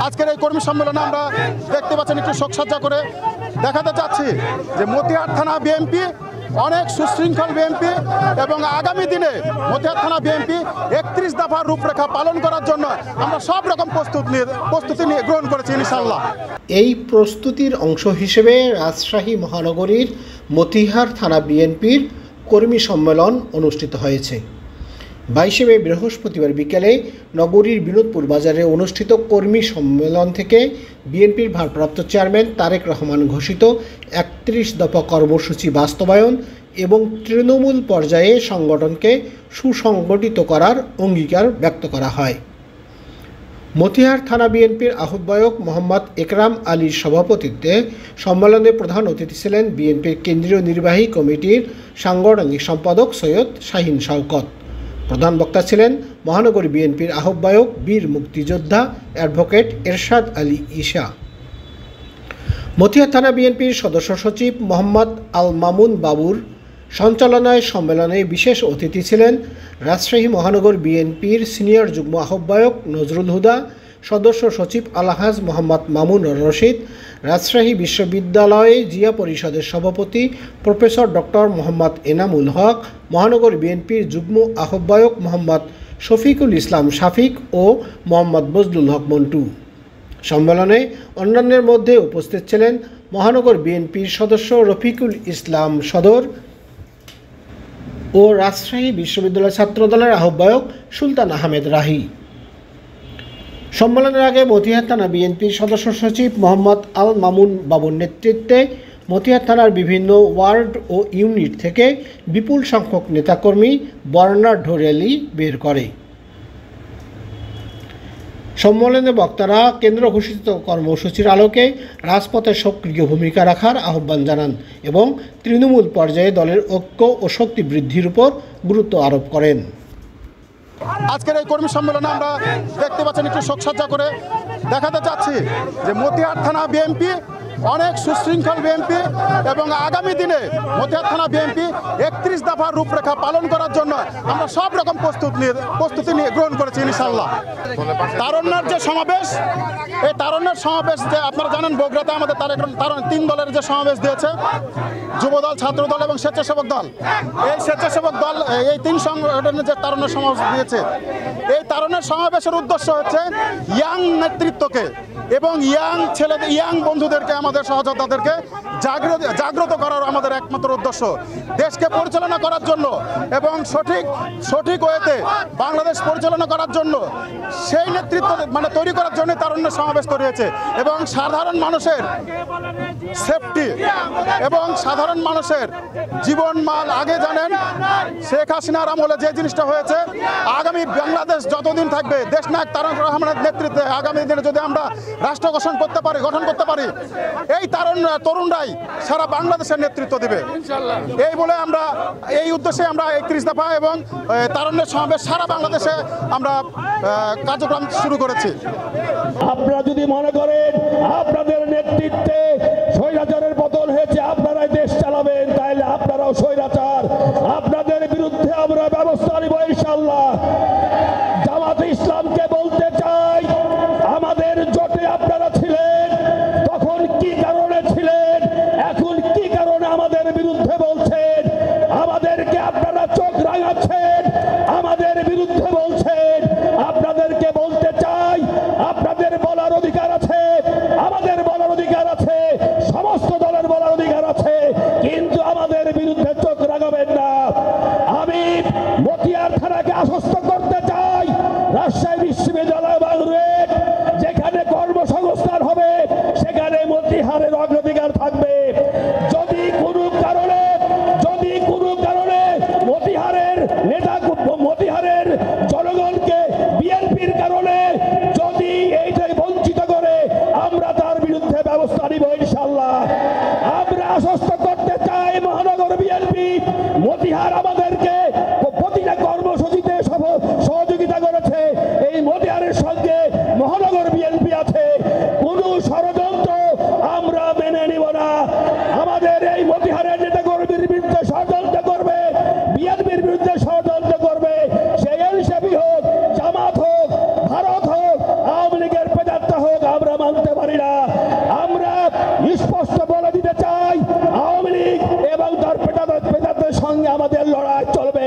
আজকের এই কর্মী সম্মেলনে আমরা দেখতে পাচ্ছেন একটু শোকসজ্জা করে দেখাতে চাচ্ছি যে মতিহার থানা বিএনপি অনেক সুশৃঙ্খল বিএনপি এবং আগামী দিনে মতিহার থানা বিএনপি 31 দফার রূপরেখা পালন করার জন্য আমরা সব রকম প্রস্তুতি নিয়ে গ্রহণ করেছি ইনশাআল্লাহ। এই প্রস্তুতির অংশ হিসেবে রাজশাহী মহানগরীর মতিহার থানা বিএনপির কর্মী সম্মেলন অনুষ্ঠিত হয়েছে। 22 মে বৃহস্পতিবার বিকেলে নগরীর বিনোদপুর বাজারে অনুষ্ঠিত কর্মী সম্মেলন থেকে বিএনপির ভারপ্রাপ্ত চেয়ারম্যান তারেক রহমান ঘোষিত 31 দফা কর্মসূচি বাস্তবায়ন এবং তৃণমূল পর্যায়ে সংগঠনকে সুসংগঠিত করার অঙ্গীকার ব্যক্ত করা হয়। মতিহার থানা বিএনপির আহ্বায়ক মোহাম্মদ একরাম আলীর সভাপতিত্বে সম্মেলনে প্রধান অতিথি ছিলেন বিএনপির কেন্দ্রীয় নির্বাহী কমিটির সাংগঠনিক সম্পাদক সৈয়দ শাহীন শওকত। প্রধান বক্তা ছিলেন মহানগরী বিএনপির আহ্বায়ক বীর মুক্তিযোদ্ধা অ্যাডভোকেট এরশাদ আলী ঈশা। মতিহার থানা বিএনপির সদস্য সচিব মোহাম্মদ আল মামুন বাবুর সঞ্চালনায় সম্মেলনে বিশেষ অতিথি ছিলেন রাজশাহী মহানগর বিএনপির সিনিয়র যুগ্ম আহ্বায়ক নজরুল হুদা, সদস্য সচিব আলহাজ মোহাম্মদ মামুন রশিদ, রাজশাহী বিশ্ববিদ্যালয়ে জিয়া পরিষদের সভাপতি প্রফেসর ডক্টর মোহাম্মদ এনামুল হক, মহানগর বিএনপির যুগ্ম আহ্বায়ক মোহাম্মদ শফিকুল ইসলাম শাফিক ও মোহাম্মদ বজলুল হক মন্টু। সম্মেলনে অন্যান্যের মধ্যে উপস্থিত ছিলেন মহানগর বিএনপির সদস্য রফিকুল ইসলাম সদর ও রাজশাহী বিশ্ববিদ্যালয় ছাত্রদলের আহ্বায়ক সুলতান আহমেদ রাহি। সম্মেলনের আগে মতিহার থানা বিএনপির সদস্য সচিব মোহাম্মদ আল মামুন বাবুর নেতৃত্বে মতিহার থানার বিভিন্ন ওয়ার্ড ও ইউনিট থেকে বিপুল সংখ্যক নেতাকর্মী বর্ণাঢ্য র্যালি বের করে। সম্মেলনে বক্তারা কেন্দ্র ঘোষিত কর্মসূচির আলোকে রাজপথে সক্রিয় ভূমিকা রাখার আহ্বান জানান এবং তৃণমূল পর্যায়ে দলের ঐক্য ও শক্তি বৃদ্ধির উপর গুরুত্ব আরোপ করেন। আজকের এই কর্মী সম্মেলনে আমরা দেখতে পাচ্ছেন একটু শোকসজ্জা করে দেখাতে চাচ্ছি যে মতিহার থানা বিএনপি অনেক সুশৃঙ্খল বিএনপি এবং আগামী দিনে মতিহার থানা বিএনপি 31 দফার রূপরেখা পালন করার জন্য আমরা সব রকম প্রস্তুতি নিয়ে গ্রহণ করেছি ইনশাআল্লাহ। তারুণ্যের যে সমাবেশ, এই তারুণ্যের সমাবেশ যে আপনারা জানেন বগুড়াতে আমাদের তিন দলের যে সমাবেশ দিয়েছে, যুবদল, ছাত্রদল এবং স্বেচ্ছাসেবক দল। এই স্বেচ্ছাসেবক দল এই তিন সংগঠনের যে তারুণ্যের সমাবেশ দিয়েছে, এই তারুণ্যের সমাবেশের উদ্দেশ্য হচ্ছে ইয়াং নেতৃত্বকে এবং ইয়াং বন্ধুদেরকে, আমাদের সহযোদ্ধাদেরকে জাগ্রত করার আমাদের একমাত্র উদ্দেশ্য। দেশকে পরিচালনা করার জন্য এবং সঠিক ওয়েতে বাংলাদেশ পরিচালনা করার জন্য সেই নেতৃত্ব তৈরি করার জন্য তারুণ্যের সমাবেশ তৈরি হয়েছে এবং সাধারণ মানুষের সেফটি এবং সাধারণ মানুষের জীবন মাল আগে জানেন। শেখ হাসিনার আমলে যে জিনিসটা হয়েছে, আগামী বাংলাদেশ যতদিন থাকবে দেশ নায়ক তারেক রহমানের নেতৃত্বে আগামী দিনে যদি আমরা রাষ্ট্র গঠন করতে পারি, এই তরুণরাই সারা বাংলাদেশের নেতৃত্ব দেবে। এই বলে আমরা এই উদ্দেশ্যে আমরা 31 দফা এবং তারুণ্যের সমাবেশ সারা বাংলাদেশে আমরা কার্যক্রম শুরু করেছি। আপনারা যদি মনে করেন আপনাদের নেতৃত্বে স্বৈরাচারের পতন হয়েছে, আপনারাই দেশ চালাবেন, তাহলে আপনারাও স্বৈরাচার। আপনাদের বিরুদ্ধে আমরা ব্যবস্থা নিব ইনশাআল্লাহ। জামাতে ইসলামকে বলতে চাই, আমাদের জোটে আপনারা ছিলেন, তখন কি কারণে ছিলেন, এখন কি কারণে আমাদের বিরুদ্ধে বলছেন? আমাদেরকে আপনারা চোখ রাঙাচ্ছেন, আমাদের বিরুদ্ধে বলছেন। আপনাদেরকে বলতে চাই, আপনাদের বলার অধিকার আছে, আমাদের বলার অধিকার আছে, সমস্ত দলের বলার অধিকার আছে, কিন্তু আমাদের বিরুদ্ধে চোখ রাঙাবেন না। আমি মতিহার থানাকে আশ্বস্ত করতে চাই, রাজশাহী বিশ্ববিদ্যালয় বাংলাদেশ যেখানে কর্মসংস্থান হবে সেখানে মতিহারের অগ্রাধিকার থাকবে। যদি কোনো কারণে মতিহারের জনগণকে বিএনপির কারণে যদি এইটাই বঞ্চিত করে, আমরা তার বিরুদ্ধে ব্যবস্থা নিব ইনশাআল্লাহ। আমরা আশ্বস্ত করতে চাই মহানগর বিএনপি মতিহার আমাদেরকে প্রতিটা কর্মসূচিতে সহযোগিতা করেছে। এই মতিহারের সঙ্গে মহানগর বিএনপি আছে। কোন ষড়যন্ত্র আমরা মেনে নিব না। আমাদের এই মতিহারের নেতাকর্মীর বিরুদ্ধে ষড়যন্ত্র করবে, বিএনপির বিরুদ্ধে ষড়যন্ত্র করবে, সে এনসিপি হোক, জামাত হোক, ভারত হোক, আওয়ামী লীগের পেজাত্তা হোক, লড়াই চলবে।